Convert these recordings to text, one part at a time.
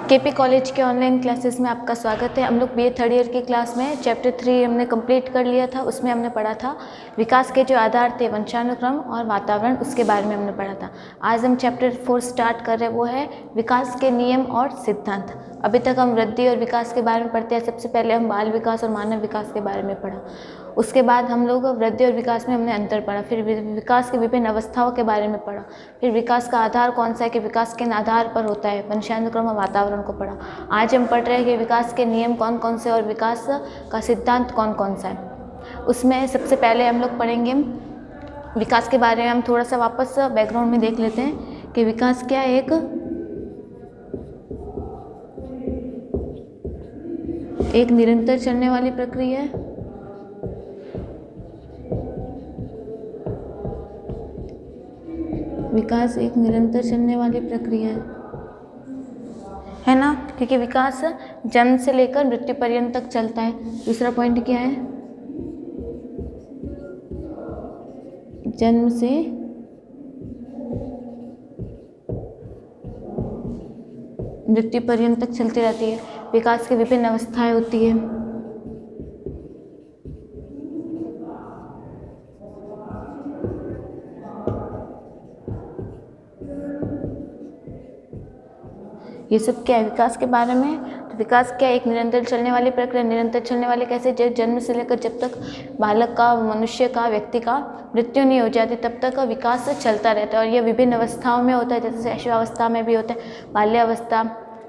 KP college के online classes में आपका स्वागत है। हम लोग बीए थर्ड ईयर की क्लास में चैप्टर 3 हमने कंप्लीट कर लिया था। उसमें हमने पढ़ा था विकास के जो आधार थे वंशानुक्रम और वातावरण, उसके बारे में हमने पढ़ा था। आज हम चैप्टर 4 स्टार्ट कर रहे हैं, वो है विकास के नियम और सिद्धांत। अभी तक हम वृद्धि और विकास के बारे में पढ़ते हैं। सबसे पहले हम बाल विकास और मानव विकास के बारे में पढ़ा। उसके बाद हम लोग वृद्धि और विकास में हमने अंतर पढ़ा। फिर विकास की विभिन्न अवस्थाओं के बारे में पढ़ा। फिर विकास का आधार कौन सा है, कि विकास किन आधार पर होता है, वंशानुक्रम और वातावरण को पढ़ा। आज हम पढ़ रहे हैं कि विकास के नियम कौन कौन से और विकास का सिद्धांत कौन कौन सा है। उसमें सबसे पहले हम लोग पढ़ेंगे विकास के बारे में। हम थोड़ा सा वापस बैकग्राउंड में देख लेते हैं कि विकास क्या है। एक निरंतर चलने वाली प्रक्रिया है। विकास एक निरंतर चलने वाली प्रक्रिया है ना, क्योंकि विकास जन्म से लेकर मृत्यु पर्यंत तक चलता है। दूसरा पॉइंट क्या है, जन्म से मृत्यु पर्यंत तक चलती रहती है। विकास की विभिन्न अवस्थाएं होती है। ये सब क्या है विकास के बारे में। तो विकास क्या है, एक निरंतर चलने वाली प्रक्रिया। निरंतर चलने वाले कैसे, जन्म से लेकर जब तक बालक का, मनुष्य का, व्यक्ति का मृत्यु नहीं हो जाती तब तक विकास चलता रहता है। और यह विभिन्न अवस्थाओं में होता है, जैसे शैशवावस्था में भी होता है, बाल्यावस्था,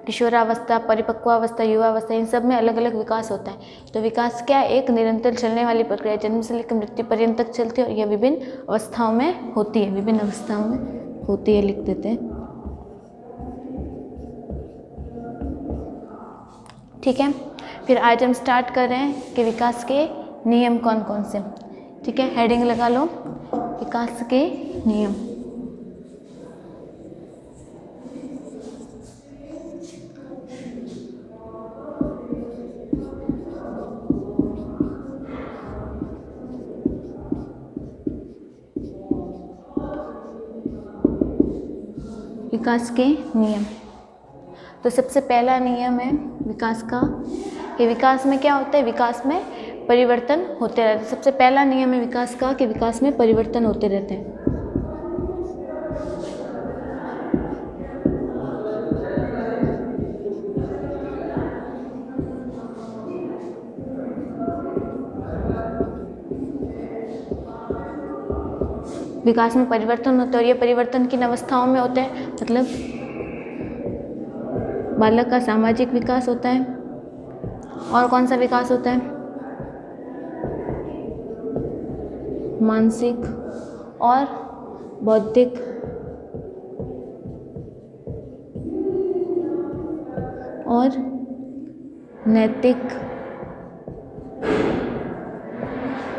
किशोरावस्था, परिपक्वावस्था, युवावस्था, इन सब में अलग अलग विकास होता है। तो विकास क्या है, एक निरंतर चलने वाली प्रक्रिया, जन्म से लेकर मृत्यु पर्यंत तक चलती है और यह विभिन्न अवस्थाओं में होती है। विभिन्न अवस्थाओं में होती है, लिख देते हैं, ठीक है। फिर आज हम स्टार्ट कर रहे हैं कि विकास के नियम कौन कौन से, ठीक है। हेडिंग लगा लो, विकास के नियम। विकास के नियम। तो सबसे पहला नियम है विकास का, कि विकास में क्या होता है, विकास में परिवर्तन होते रहते हैं। सबसे पहला नियम है विकास का कि विकास में परिवर्तन होते रहते हैं। विकास में परिवर्तन होते हैं और ये परिवर्तन किन अवस्थाओं में होते हैं, मतलब बालक का सामाजिक विकास होता है, और कौन सा विकास होता है, मानसिक और बौद्धिक और नैतिक,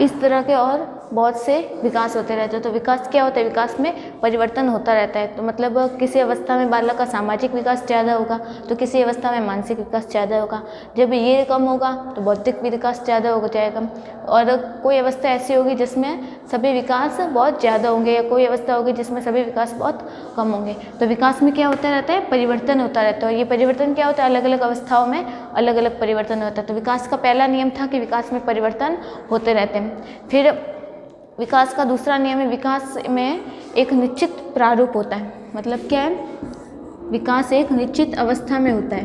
इस तरह के और बहुत से विकास होते रहते हैं। तो विकास क्या होता है, विकास में परिवर्तन होता रहता है। तो मतलब किसी अवस्था में बालक का सामाजिक विकास ज़्यादा होगा तो किसी अवस्था में मानसिक विकास ज़्यादा होगा। जब ये कम होगा तो बौद्धिक विकास ज़्यादा हो जाएगा। और कोई अवस्था ऐसी होगी जिसमें सभी विकास बहुत ज़्यादा होंगे, या कोई अवस्था होगी जिसमें सभी विकास बहुत कम होंगे। तो विकास में क्या होता रहता है, परिवर्तन होता रहता है। और ये परिवर्तन क्या होता है, अलग अलग अवस्थाओं में अलग अलग परिवर्तन होता है। तो विकास का पहला नियम था कि विकास में परिवर्तन होते रहते हैं। फिर विकास का दूसरा नियम है, विकास में एक निश्चित प्रारूप होता है। मतलब क्या है, विकास एक निश्चित अवस्था में होता है।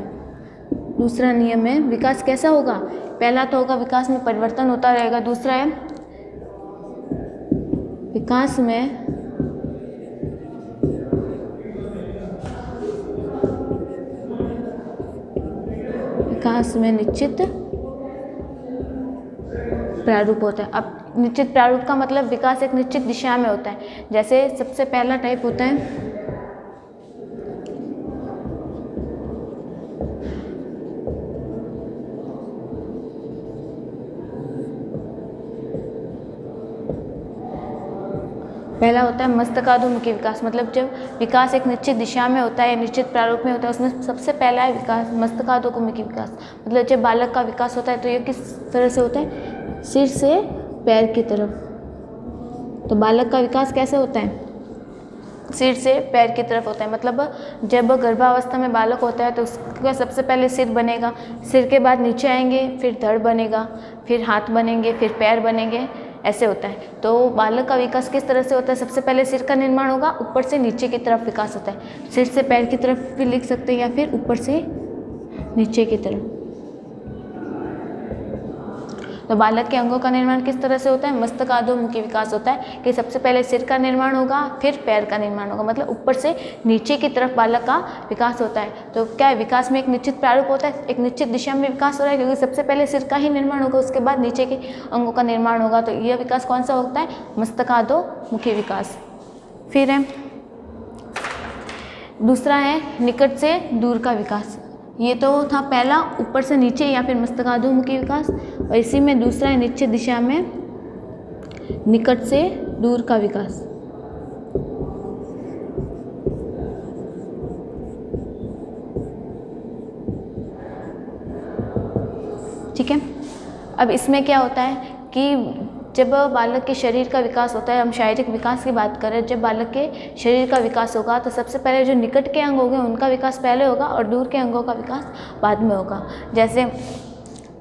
दूसरा नियम है विकास कैसा होगा, पहला तो होगा विकास में परिवर्तन होता रहेगा। दूसरा है विकास में निश्चित प्रारूप होता है। अब निश्चित प्रारूप का मतलब विकास एक निश्चित दिशा में होता है। जैसे सबसे पहला टाइप होता है पहला होता है मस्तकाधोमुखी विकास। मतलब जब विकास एक निश्चित दिशा में होता है, निश्चित प्रारूप में होता है, उसमें सबसे पहला है विकास मस्तकाधोमुखी विकास। मतलब जब बालक का विकास होता है तो ये किस तरह से होता है, सिर से पैर की तरफ। तो बालक का विकास कैसे होता है, सिर से पैर की तरफ होता है। मतलब जब गर्भावस्था में बालक होता है तो उसका सबसे पहले सिर बनेगा, सिर के बाद नीचे आएंगे, फिर धड़ बनेगा, फिर हाथ बनेंगे, फिर पैर बनेंगे, ऐसे होता है। तो बालक का विकास किस तरह से होता है? सबसे पहले सिर का निर्माण होगा, ऊपर से नीचे की तरफ विकास होता है। सिर से पैर की तरफ भी लिख सकते हैं या फिर ऊपर से नीचे की तरफ। तो बालक के अंगों का निर्माण किस तरह से होता है? मस्तकाधोमुखी विकास होता है कि सबसे पहले सिर का निर्माण होगा, फिर पैर का निर्माण होगा, मतलब ऊपर से नीचे की तरफ बालक का विकास होता है। तो क्या है, विकास में एक निश्चित प्रारूप होता है, एक निश्चित दिशा में विकास हो रहा है, क्योंकि सबसे पहले सिर का ही निर्माण होगा, उसके बाद नीचे के अंगों का निर्माण होगा। तो यह विकास कौन सा होता है? मस्तकाधोमुखी विकास। फिर है दूसरा है निकट से दूर का विकास। ये तो था पहला, ऊपर से नीचे या फिर मस्तकाधोमुखी विकास, और इसी में दूसरा है निश्चित दिशा में निकट से दूर का विकास। ठीक है। अब इसमें क्या होता है कि जब बालक के शरीर का विकास होता है, हम शारीरिक विकास की बात करें, जब बालक के शरीर का विकास होगा तो सबसे पहले जो निकट के अंग होंगे उनका विकास पहले होगा और दूर के अंगों का विकास बाद में होगा। जैसे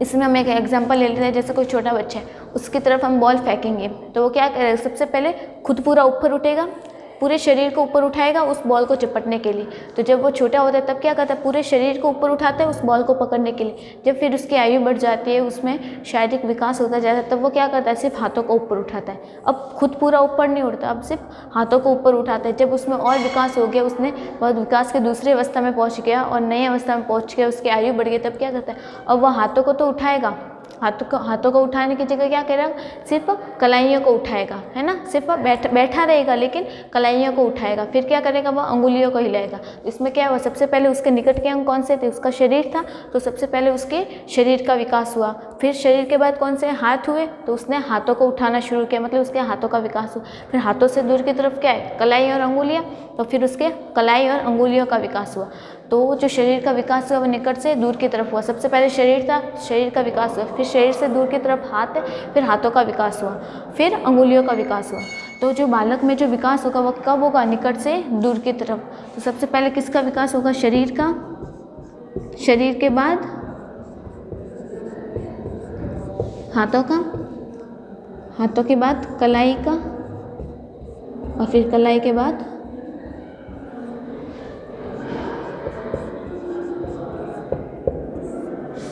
इसमें हम एक एग्जांपल ले लेते हैं, जैसे कोई छोटा बच्चा है, उसकी तरफ हम बॉल फेंकेंगे तो वो क्या करेगा? सबसे पहले खुद पूरा ऊपर उठेगा, पूरे शरीर को ऊपर उठाएगा उस बॉल को चिपटने के लिए। तो जब वो छोटा होता है तब क्या करता है? पूरे शरीर को ऊपर उठाता है उस बॉल को पकड़ने के लिए। जब फिर उसकी आयु बढ़ जाती है, उसमें शारीरिक विकास होता जाता है, तब वो क्या करता है? सिर्फ हाथों को ऊपर उठाता है। अब खुद पूरा ऊपर नहीं उठता, अब सिर्फ हाथों को ऊपर उठाता है। जब उसमें और विकास हो गया, उसने बहुत विकास के दूसरी अवस्था में पहुँच गया और नई अवस्था में पहुँच गया, उसकी आयु बढ़ गई, तब क्या करता है? अब वह हाथों को तो उठाएगा, हाथों को उठाने की जगह क्या करेगा? सिर्फ कलाइयों को उठाएगा, है ना, सिर्फ बैठा रहेगा लेकिन कलाइयों को उठाएगा। फिर क्या करेगा? वह अंगुलियों को हिलाएगा। इसमें क्या हुआ? सबसे पहले उसके निकट के अंग कौन से थे? उसका शरीर था, तो सबसे पहले उसके शरीर का विकास हुआ। फिर शरीर के बाद कौन से हाथ हुए? तो उसने हाथों को उठाना शुरू किया, मतलब उसके हाथों का विकास हुआ। फिर हाथों से दूर की तरफ क्या है? कलाई और अंगुलियाँ, तो फिर उसके कलाई और अंगुलियों का विकास हुआ। तो जो शरीर का विकास हुआ वो निकट से दूर की तरफ हुआ। सबसे पहले शरीर था, शरीर का विकास हुआ, फिर शरीर से दूर की तरफ हाथ है, फिर हाथों का विकास हुआ, फिर अंगुलियों का विकास हुआ। तो जो बालक में जो विकास होगा वह कब होगा? निकट से दूर की तरफ। तो सबसे पहले किसका विकास होगा? शरीर का, शरीर के बाद हाथों का, हाथों के बाद कलाई का, और फिर कलाई के बाद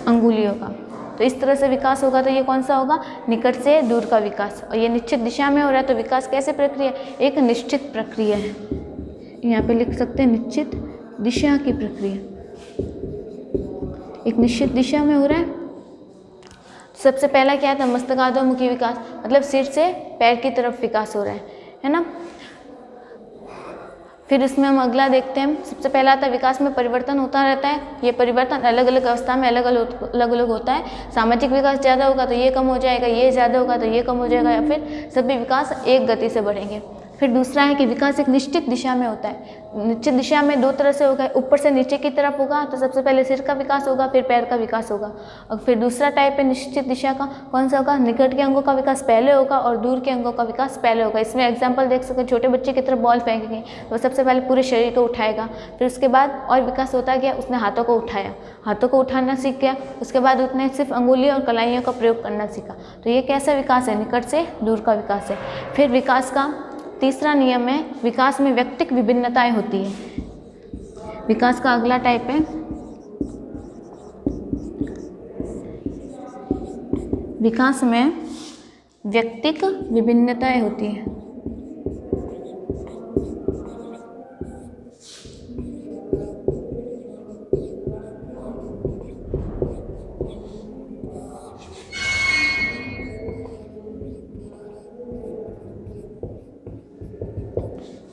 अंगुलियों का। तो इस तरह से विकास होगा। तो ये कौन सा होगा? निकट से दूर का विकास। और ये निश्चित दिशा में हो रहा है, तो विकास कैसे प्रक्रिया? एक निश्चित प्रक्रिया है। यहाँ पे लिख सकते हैं निश्चित दिशा की प्रक्रिया, एक निश्चित दिशा में हो रहा है। सबसे पहला क्या था? मस्तकाधोमुखी विकास, मतलब सिर से पैर की तरफ विकास हो रहा है ना। फिर इसमें हम अगला देखते हैं। सबसे पहला था विकास में परिवर्तन होता रहता है। ये परिवर्तन अलग अलग अवस्था में अलग अलग होता है। सामाजिक विकास ज़्यादा होगा तो ये कम हो जाएगा, ये ज़्यादा होगा तो ये कम हो जाएगा, या फिर सभी विकास एक गति से बढ़ेंगे। फिर दूसरा है कि विकास एक निश्चित दिशा में होता है। निश्चित दिशा में दो तरह से होगा, ऊपर से नीचे की तरफ होगा, तो सबसे पहले सिर का विकास होगा, फिर पैर का विकास होगा। और फिर दूसरा टाइप है निश्चित दिशा का, कौन सा होगा? निकट के अंगों का विकास पहले होगा और दूर के अंगों का विकास पहले होगा। इसमें एग्जाम्पल देख सकते हैं, छोटे बच्चे की तरफ बॉल फेंकेंगे तो सबसे पहले पूरे शरीर को उठाएगा, फिर उसके बाद और विकास होता गया, उसने हाथों को उठाया, हाथों को उठाना सीख गया, उसके बाद उसने सिर्फ अंगुलियों और कलाइयों का प्रयोग करना सीखा। तो ये कैसा विकास है? निकट से दूर का विकास है। फिर विकास का तीसरा नियम है, विकास में व्यक्तिक विभिन्नताएं होती है। विकास का अगला टाइप है विकास में व्यक्तिक विभिन्नताएं होती है।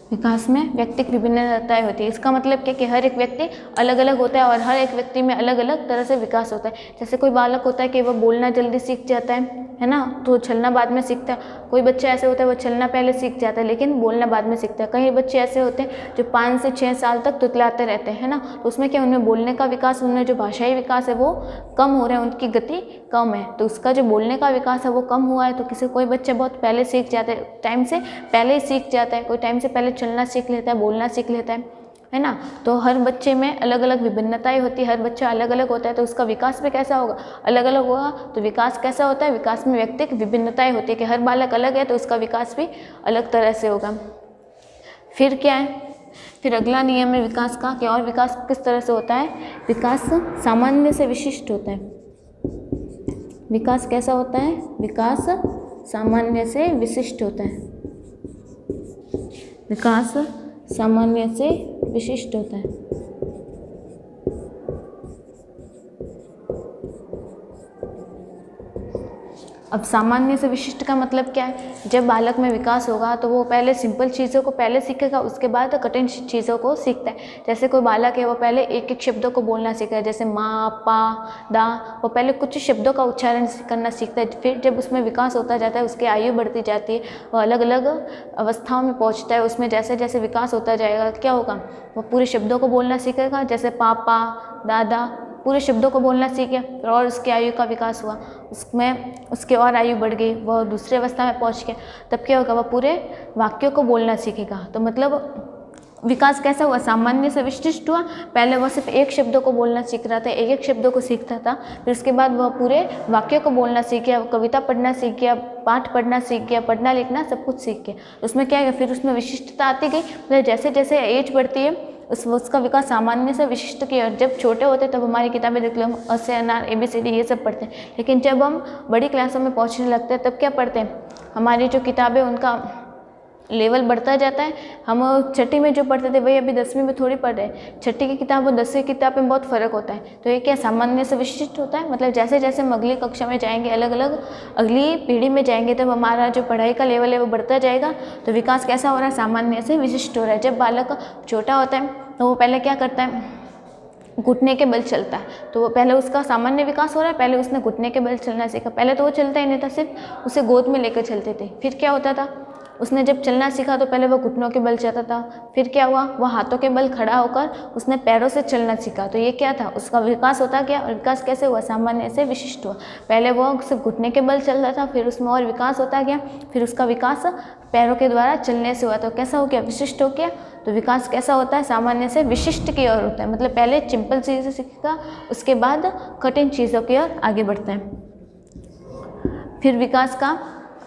विकास में व्यक्तिक विभिन्नताएं होती है। इसका मतलब क्या कि हर एक व्यक्ति अलग अलग होता है और हर एक व्यक्ति में अलग अलग तरह से विकास होता है। जैसे कोई बालक होता है कि वह बोलना जल्दी सीख जाता है, है ना, तो चलना बाद में सीखता है। कोई बच्चा ऐसे होता है वो चलना पहले सीख जाता है लेकिन बोलना बाद में सीखता है। कई बच्चे ऐसे होते हैं जो 5 से 6 साल तक तुतलाते रहते हैं, है ना, तो उसमें क्या, उनमें बोलने का विकास, उनमें जो भाषाई विकास है वो कम हो रहा है, उनकी गति कम है, तो उसका जो बोलने का विकास है वो कम हुआ है। तो कोई बच्चा बहुत पहले सीख जाता है, टाइम से पहले ही सीख जाता है, कोई टाइम से पहले चलना सीख लेता है, बोलना सीख लेता है ना। तो हर बच्चे में अलग अलग विभिन्नताएं होती है, हर बच्चा अलग अलग होता है, तो उसका विकास भी कैसा होगा, अलग अलग होगा। तो विकास कैसा होता है, विकास में व्यक्तिक विभिन्नताएं होती है कि हर बालक अलग है तो उसका विकास भी अलग तरह से होगा। फिर क्या है, फिर अगला नियम है विकास का, कि और विकास किस तरह से होता है, विकास सामान्य से विशिष्ट होता है। विकास कैसा होता है, विकास सामान्य से विशिष्ट होता है। विकास सामान्य से विशिष्ट होता है। अब सामान्य से विशिष्ट का मतलब क्या है, जब बालक में विकास होगा तो वो पहले सिंपल चीज़ों को पहले सीखेगा, उसके बाद कठिन चीज़ों को सीखता है। जैसे कोई बालक है वो पहले एक एक शब्दों को बोलना सीखता है, जैसे माँ, पा, दा, वो पहले कुछ शब्दों का उच्चारण करना सीखता है। फिर जब उसमें विकास होता जाता है, उसकी आयु बढ़ती जाती है, वो अलग अलग अवस्थाओं में पहुँचता है, उसमें जैसे जैसे विकास होता जाएगा क्या होगा, वो पूरे शब्दों को बोलना सीखेगा, जैसे पापा, दादा, पूरे शब्दों को बोलना सीखे। और उसकी आयु का विकास हुआ, उसमें उसकी और आयु बढ़ गई, वह दूसरी अवस्था में पहुंच गया, तब क्या होगा, वह पूरे वाक्यों को बोलना सीखेगा। तो मतलब विकास कैसा हुआ, सामान्य से विशिष्ट हुआ। पहले वह सिर्फ एक शब्दों को बोलना सीख रहा था, एक एक शब्दों को सीखता था, फिर उसके बाद वह पूरे वाक्यों को बोलना सीख गया, कविता पढ़ना सीख गया, पाठ पढ़ना सीख गया, पढ़ना लिखना सब कुछ सीख गया। उसमें क्या है, फिर उसमें विशिष्टता आती गई। मतलब जैसे जैसे एज बढ़ती है उसका विकास सामान्य से विशिष्ट की ओर। जब छोटे होते तब हमारी किताबें देख लो, हम अ से अनार, ABCD ये सब पढ़ते हैं, लेकिन जब हम बड़ी क्लासों में पहुंचने लगते हैं तब क्या पढ़ते हैं, हमारी जो किताबें उनका लेवल बढ़ता जाता है। हम छठी में जो पढ़ते थे वही अभी 10वीं में थोड़ी पढ़ रहे हैं। छठी की किताब और 10वीं की किताब में बहुत फ़र्क होता है। तो ये क्या सामान्य से विशिष्ट होता है, मतलब जैसे जैसे हम अगली कक्षा में जाएंगे, अलग अलग अगली पीढ़ी में जाएंगे, तब हमारा जो पढ़ाई का लेवल है वो बढ़ता जाएगा। तो विकास कैसा हो रहा है, सामान्य से विशिष्ट हो रहा है। जब बालक छोटा होता है तो वो पहले क्या करता है, घुटने के बल चलता है, तो वो पहले उसका सामान्य विकास हो रहा है, पहले उसने घुटने के बल चलना सीखा। पहले तो वो चलता ही नहीं था, सिर्फ उसे गोद में लेकर चलते थे। फिर क्या होता था, उसने जब चलना सीखा तो पहले वो घुटनों के बल चलता था, फिर क्या हुआ, वह हाथों के बल खड़ा होकर उसने पैरों से चलना सीखा। तो ये क्या था, उसका विकास होता गया। और विकास कैसे हुआ, सामान्य से विशिष्ट हुआ। पहले वो सिर्फ घुटने के बल चल रहा था, फिर उसमें और विकास होता गया, फिर उसका विकास पैरों के द्वारा चलने से हुआ। तो कैसा हो गया, विशिष्ट हो गया। तो विकास कैसा होता है, सामान्य से विशिष्ट की ओर होता है। मतलब पहले सिंपल चीज़ें सीखेगा, उसके बाद कठिन चीज़ों की ओर आगे बढ़ता है। फिर विकास का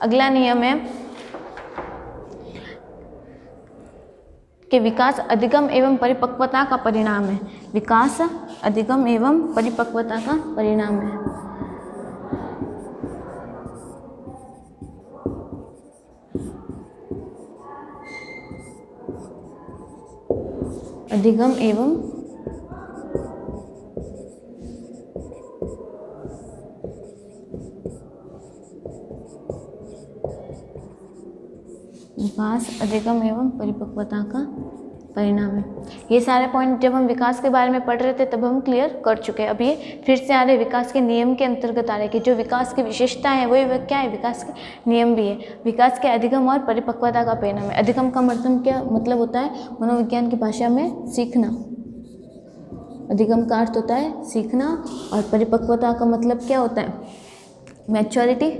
अगला नियम है कि विकास अधिगम एवं परिपक्वता का परिणाम है। विकास अधिगम एवं परिपक्वता का परिणाम है। अधिगम एवं विकास अधिगम एवं परिपक्वता का परिणाम है। ये सारे पॉइंट जब हम विकास के बारे में पढ़ रहे थे तब हम क्लियर कर चुके हैं। अब ये फिर से आ रहे विकास के नियम के अंतर्गत आ रहे कि जो विकास की विशेषता है वही क्या है, विकास के नियम भी है। विकास के अधिगम और परिपक्वता का परिणाम है। अधिगम का मतलब होता है मनोविज्ञान की भाषा में सीखना। अधिगम का अर्थ होता है सीखना, और परिपक्वता का मतलब क्या होता है, मैच्योरिटी।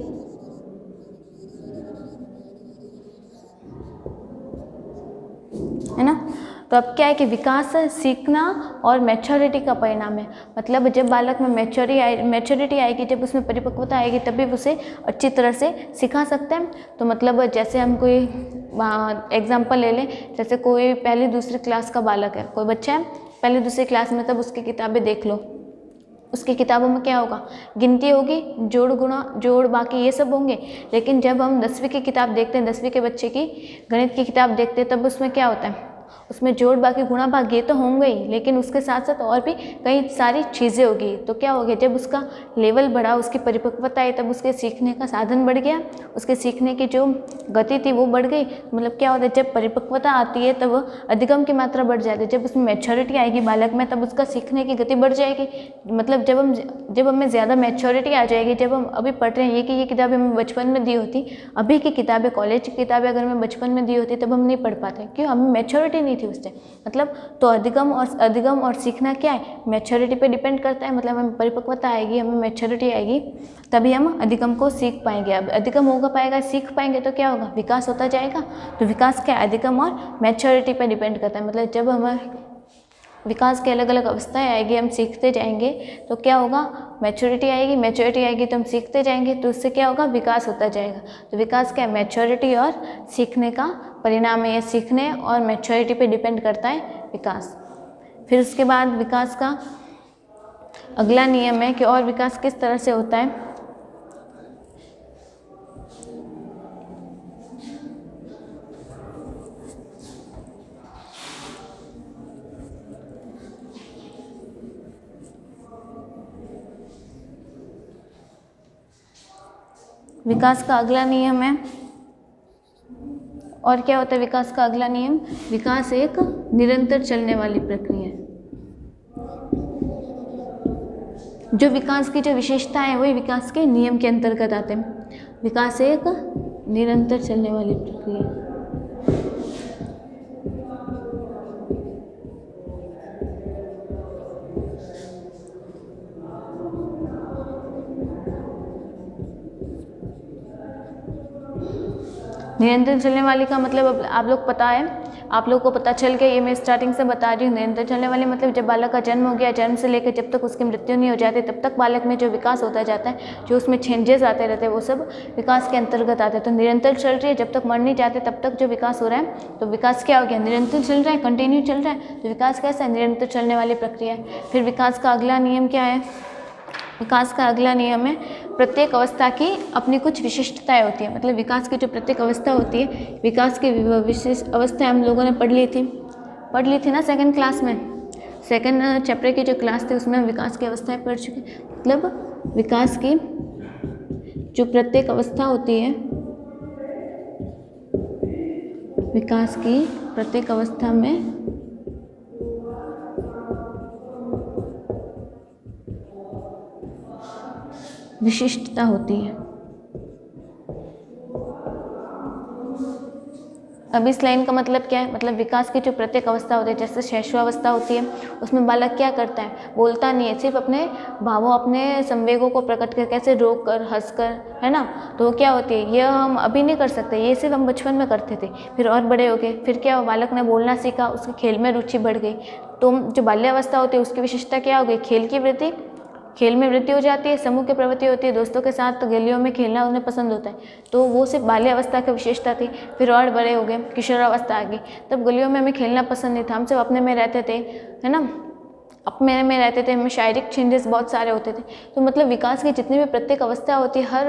है ना। तो अब क्या है कि विकास सीखना और मैच्योरिटी का परिणाम है। मतलब जब बालक में मैच्योरिटी आएगी, जब उसमें परिपक्वता आएगी, तभी उसे अच्छी तरह से सिखा सकते हैं। तो मतलब जैसे हम कोई एग्जांपल ले लें, जैसे कोई पहली दूसरी क्लास का बालक है, कोई बच्चा है पहली दूसरी क्लास में, तब उसकी किताबें देख लो। उसकी किताबों में क्या होगा, गिनती होगी, जोड़ गुणा जोड़ बाकी ये सब होंगे। लेकिन जब हम 10वीं की किताब देखते हैं, 10वीं के बच्चे की गणित की किताब देखते हैं, तब उसमें क्या होता है, उसमें जोड़ बाकी गुणा भाग ये तो होंगे ही, लेकिन उसके साथ साथ और भी कई सारी चीज़ें होगी। तो क्या हो गया, जब उसका लेवल बढ़ा, उसकी परिपक्वता आई, तब उसके सीखने का साधन बढ़ गया, उसके सीखने की जो गति थी वो बढ़ गई। मतलब क्या होता है, जब परिपक्वता आती है तब अधिगम की मात्रा बढ़ जाती है। जब उसमें मैच्योरिटी आएगी बालक में, तब उसका सीखने की गति बढ़ जाएगी। मतलब जब हमें ज़्यादा मैच्योरिटी आ जाएगी, जब हम अभी पढ़ रहे हैं ये किताबें हमें बचपन में दी होती, अभी की किताबें, कॉलेज की किताबें अगर हमें बचपन में दी होती तब हम नहीं पढ़ पाते, क्यों, हमें मैच्योरिटी नहीं थी उस टाइम। मतलब तो अधिगम और सीखना क्या है, मैच्योरिटी पे डिपेंड करता है। मतलब हमें परिपक्वता आएगी, हमें मैच्योरिटी आएगी, तभी हम अधिगम को सीख पाएंगे। अब अधिगम होगा पाएगा, सीख पाएंगे तो क्या होगा, विकास होता जाएगा। तो विकास क्या है, अधिगम और मैच्योरिटी पे डिपेंड करता है। मतलब जब हमें विकास के अलग अलग अवस्थाएं आएगी, हम सीखते जाएंगे तो क्या होगा, मैच्योरिटी आएगी तो हम सीखते जाएंगे, तो उससे क्या होगा, विकास होता जाएगा। तो विकास क्या है, मैच्योरिटी और सीखने का परिणाम है। ये सीखने और मैच्योरिटी पे डिपेंड करता है विकास। फिर उसके बाद विकास का अगला नियम है कि और विकास किस तरह से होता है। विकास का अगला नियम है, और क्या होता है विकास का अगला नियम, विकास एक निरंतर चलने वाली प्रक्रिया है। जो विकास की जो विशेषता है वही विकास के नियम के अंतर्गत आते हैं। विकास एक निरंतर चलने वाली प्रक्रिया है। निरंतर चलने वाली का मतलब अब आप लोग पता है, आप लोग को पता चल गया, ये मैं स्टार्टिंग से बता रही हूँ। निरंतर चलने वाली मतलब जब बालक का जन्म हो गया, जन्म से लेकर जब तक उसकी मृत्यु नहीं हो जाती तब तक बालक में जो विकास होता जाता है, जो उसमें चेंजेस आते रहते हैं, वो सब विकास के अंतर्गत आते हैं। तो निरंतर चल रही है, जब तक मर नहीं जाते तब तक जो विकास हो रहा है, तो विकास क्या हो गया, निरंतर चल रहा है, कंटिन्यू चल रहा है। तो विकास कैसा है, निरंतर चलने वाली प्रक्रिया है। फिर विकास का अगला नियम क्या है, विकास का अगला नियम है, प्रत्येक अवस्था की अपनी कुछ विशिष्टताएं होती है। मतलब विकास की जो प्रत्येक अवस्था होती है, विकास की विशिष्ट अवस्थाएं हम लोगों ने पढ़ ली थी ना सेकंड क्लास में, सेकंड चैप्टर की जो क्लास थी उसमें हम विकास की अवस्थाएं पढ़ चुके। मतलब विकास की जो प्रत्येक अवस्था होती है, विकास की प्रत्येक अवस्था में विशिष्टता होती है। अब इस लाइन का मतलब क्या है, मतलब विकास की जो प्रत्येक अवस्था होती है, जैसे शैशवावस्था होती है, उसमें बालक क्या करता है, बोलता नहीं है, सिर्फ अपने भावों, अपने संवेगों को प्रकट कर, कैसे रोक कर, हंस कर, है ना। तो वो क्या होती है, यह हम अभी नहीं कर सकते, ये सिर्फ हम बचपन में करते थे। फिर और बड़े हो गए, फिर क्या, बालक ने बोलना सीखा, उसके खेल में रुचि बढ़ गई। तो जो बाल्यावस्था होती है उसकी विशेषता क्या हो गई, खेल की वृद्धि, खेल में वृद्धि हो जाती है, समूह की प्रवृत्ति होती है, दोस्तों के साथ गलियों में खेलना उन्हें पसंद होता है। तो वो सिर्फ बाल्यावस्था की विशेषता थी। फिर और बड़े हो गए, किशोरावस्था आ गई, तब गलियों में हमें खेलना पसंद नहीं था, हम सब अपने में रहते थे, है ना, अपने में रहते थे, हमें शारीरिक चेंजेस बहुत सारे होते थे। तो मतलब विकास की जितनी भी प्रत्येक अवस्था होती है, हर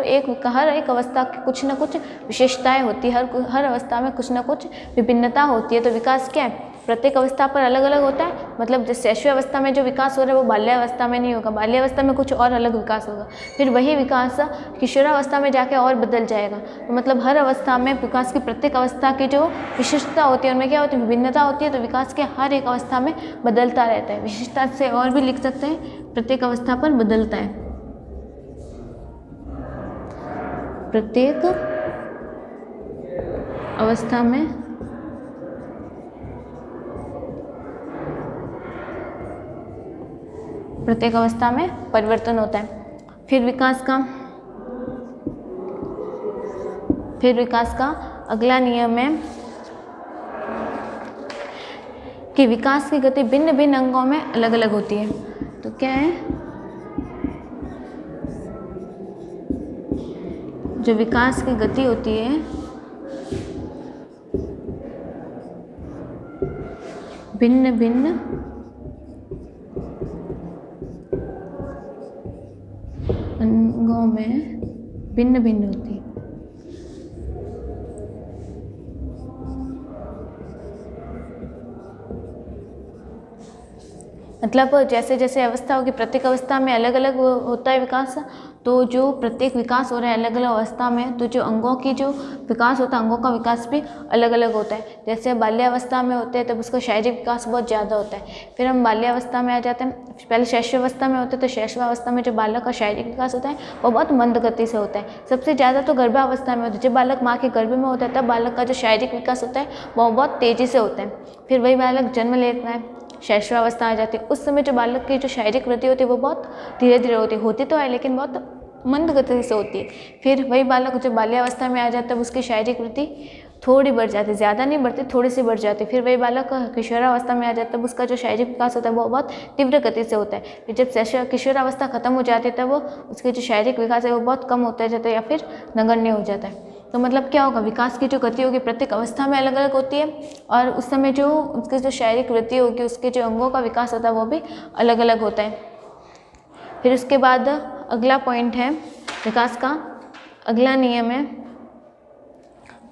एक अवस्था की कुछ ना कुछ विशेषताएं होती है, हर अवस्था में कुछ ना कुछ विभिन्नता होती है। तो विकास क्या है, प्रत्येक अवस्था पर अलग अलग होता है। मतलब जैसे शैशवावस्था में जो विकास हो रहा है वो बाल्यावस्था में नहीं होगा, बाल्यावस्था में कुछ और अलग विकास होगा, फिर वही विकास किशोरावस्था में जाके और बदल जाएगा। तो मतलब हर अवस्था में विकास की प्रत्येक अवस्था की जो विशिष्टता होती है, उनमें क्या होती है, विभिन्नता होती है। तो विकास के हर एक अवस्था में बदलता रहता है। विशिष्टता से और भी लिख सकते हैं, प्रत्येक अवस्था पर बदलता है, प्रत्येक अवस्था में परिवर्तन होता है। फिर विकास का अगला नियम है कि विकास की गति भिन्न भिन्न अंगों में अलग अलग होती है। तो क्या है, जो विकास की गति होती है भिन्न भिन्न अंगों में भिन्न भिन्न होती है। मतलब जैसे जैसे अवस्था होगी, प्रत्येक अवस्था में अलग अलग होता है विकास। तो जो प्रत्येक विकास हो रहा है अलग अलग अवस्था में, तो जो अंगों की जो विकास होता है, अंगों का विकास भी अलग अलग होता है। जैसे बाल्यावस्था में होते हैं तब उसका शारीरिक विकास बहुत ज़्यादा होता है। फिर हम बाल्यावस्था में आ जाते हैं, पहले शैशवावस्था में होते हैं, तो शैशवावस्था में जो बालक का शारीरिक विकास होता है वो बहुत मंद गति से होता है। सबसे ज़्यादा तो गर्भावस्था में होता है, जब बालक माँ के गर्भ में होता है तब बालक का जो शारीरिक विकास होता है वो बहुत तेज़ी से होता है। फिर वही बालक जन्म लेता है, शैशवावस्था आ जाती है, उस समय जो बालक की जो शारीरिक वृद्धि होती है वो बहुत धीरे धीरे होती तो है लेकिन बहुत मंद गति से होती है। फिर वही बालक जो बाल्यावस्था में आ जाता है उसकी शारीरिक वृद्धि थोड़ी बढ़ जाती है, ज़्यादा नहीं बढ़ती, थोड़ी सी बढ़ जाती है। फिर वही बालक किशोरावस्था में आ जाता है, उसका जो शारीरिक विकास होता है वो बहुत तीव्र गति से होता है। फिर जब किशोरावस्था खत्म हो जाती है तब वो उसके जो शारीरिक विकास है वो बहुत कम होता जाता है या फिर नगण्य हो जाता है। तो मतलब क्या होगा, विकास की जो गति होगी प्रत्येक अवस्था में अलग अलग होती है और उस समय जो उसकी जो शारीरिक वृद्धि होगी, उसके जो अंगों का विकास होता है वो भी अलग अलग होता है। फिर उसके बाद अगला पॉइंट है विकास का अगला नियम है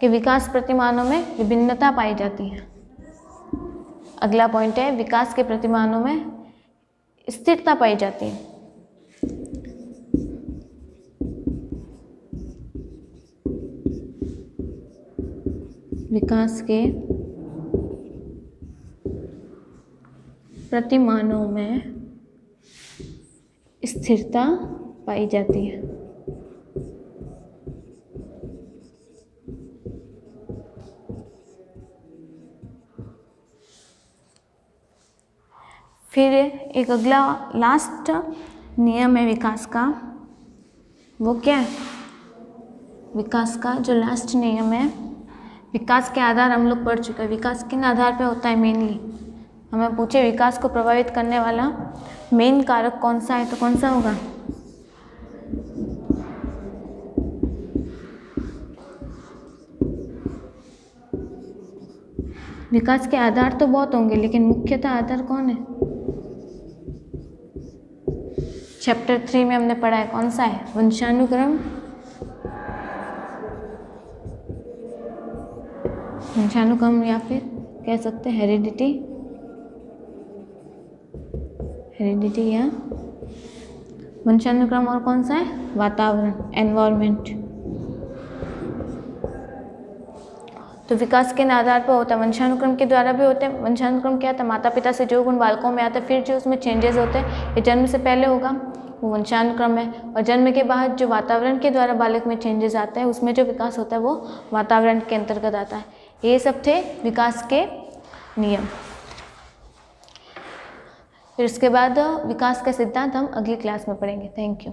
कि विकास प्रतिमानों में विभिन्नता पाई जाती है। अगला पॉइंट है विकास के प्रतिमानों में स्थिरता पाई जाती है। विकास के प्रतिमानों में स्थिरता पाई जाती है। फिर एक अगला लास्ट नियम है विकास का, वो क्या है, विकास का जो लास्ट नियम है, विकास के आधार हम लोग पढ़ चुके हैं। विकास किन आधार पे होता है मेनली, हमें पूछे विकास को प्रभावित करने वाला मेन कारक कौन सा है, तो कौन सा होगा, विकास के आधार तो बहुत होंगे लेकिन मुख्यतः आधार कौन है, चैप्टर 3 में हमने पढ़ा है, कौन सा है, वंशानुक्रम, वंशानुक्रम या फिर कह सकते हैं हेरिडिटी या वंशानुक्रम, और कौन सा है, वातावरण, एनवायरनमेंट। तो विकास के आधार पर होता है, वंशानुक्रम के द्वारा भी होते हैं। वंशानुक्रम क्या था, माता पिता से जो गुण बालकों में आता है, फिर जो उसमें चेंजेस होते हैं, ये जन्म से पहले होगा वो वंशानुक्रम है, और जन्म के बाद जो वातावरण के द्वारा बालक में चेंजेस आते हैं उसमें जो विकास होता है वो वातावरण के अंतर्गत आता है। ये सब थे विकास के नियम। फिर उसके बाद विकास का सिद्धांत हम अगली क्लास में पढ़ेंगे। Thank you.